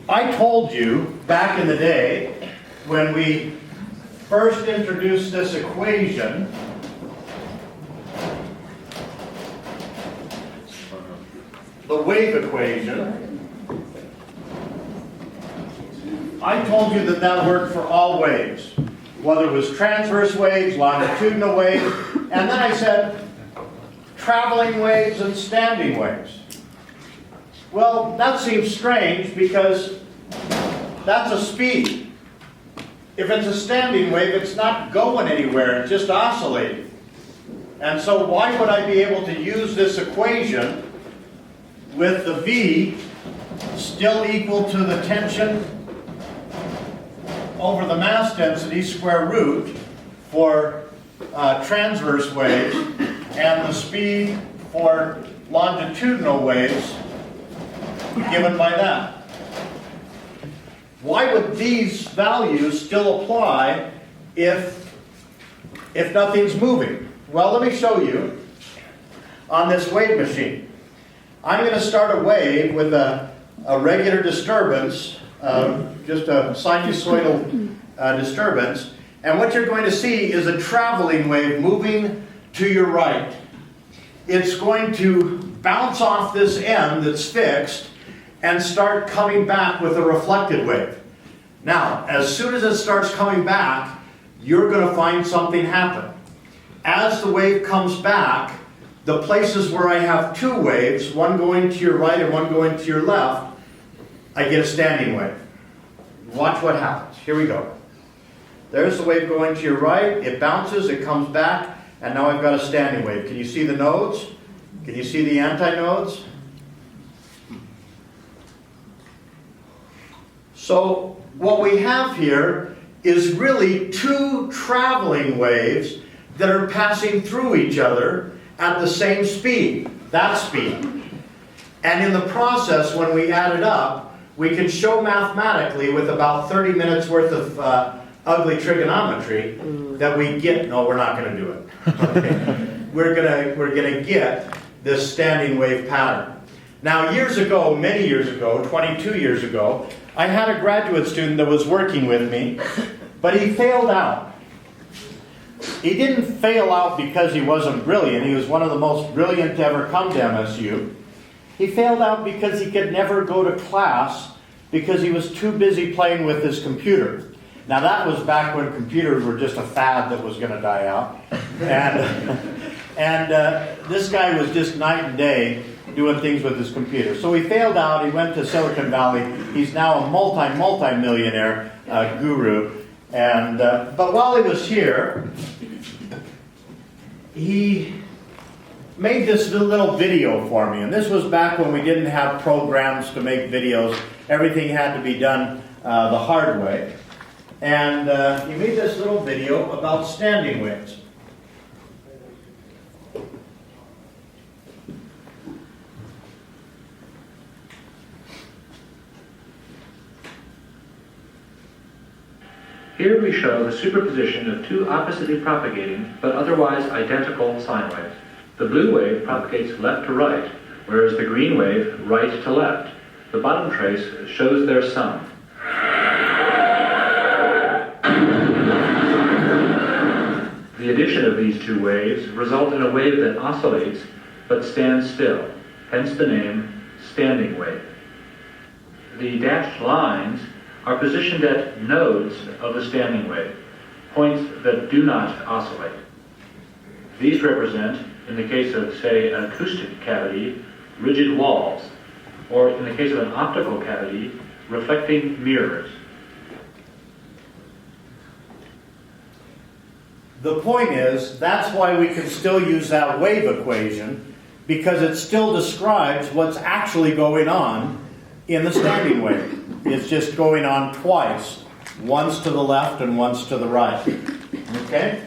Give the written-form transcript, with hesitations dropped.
I told you back in the day when we first introduced this equation, the wave equation, I told you that that worked for all waves, whether it was transverse waves, longitudinal waves, and then I said traveling waves and standing waves. Well, that seems strange because that's a speed. If it's a standing wave, it's not going anywhere, it's just oscillating. And so why would I be able to use this equation with the V still equal to the tension over the mass density square root for transverse waves and the speed for longitudinal waves given by that? Why would these values still apply if nothing's moving? Well, let me show you on this wave machine. I'm going to start a wave with a regular disturbance, just a sinusoidal disturbance, and what you're going to see is a traveling wave moving to your right. It's going to bounce off this end that's fixed and start coming back with a reflected wave. Now, as soon as it starts coming back, you're going to find something happen. As the wave comes back, the places where I have two waves, one going to your right and one going to your left, I get a standing wave. Watch what happens. Here we go. There's the wave going to your right, it bounces, it comes back, and now I've got a standing wave. Can you see the nodes? Can you see the antinodes? So what we have here is really two traveling waves that are passing through each other at the same speed, that speed. And in the process, when we add it up, we can show mathematically with about 30 minutes worth of ugly trigonometry that we get, no, we're not going to do it. Okay. We're going to get this standing wave pattern. Now, years ago, many years ago, 22 years ago, I had a graduate student that was working with me, but he failed out. He didn't fail out because he wasn't brilliant. He was one of the most brilliant to ever come to MSU. He failed out because he could never go to class because he was too busy playing with his computer. Now that was back when computers were just a fad that was going to die out. And this guy was just night and day doing things with his computer. So he failed out, he went to Silicon Valley. He's now a multi-millionaire guru. And but while he was here, he made this little video for me. And this was back when we didn't have programs to make videos. Everything had to be done the hard way. And he made this little video about standing waves. Here we show the superposition of two oppositely propagating, but otherwise identical sine waves. The blue wave propagates left to right, whereas the green wave right to left. The bottom trace shows their sum. The addition of these two waves result in a wave that oscillates, but stands still, hence the name standing wave. The dashed lines are positioned at nodes of the standing wave, points that do not oscillate. These represent, in the case of, say, an acoustic cavity, rigid walls, or in the case of an optical cavity, reflecting mirrors. The point is, that's why we can still use that wave equation, because it still describes what's actually going on in the standing wave. It's just going on twice, once to the left and once to the right. Okay?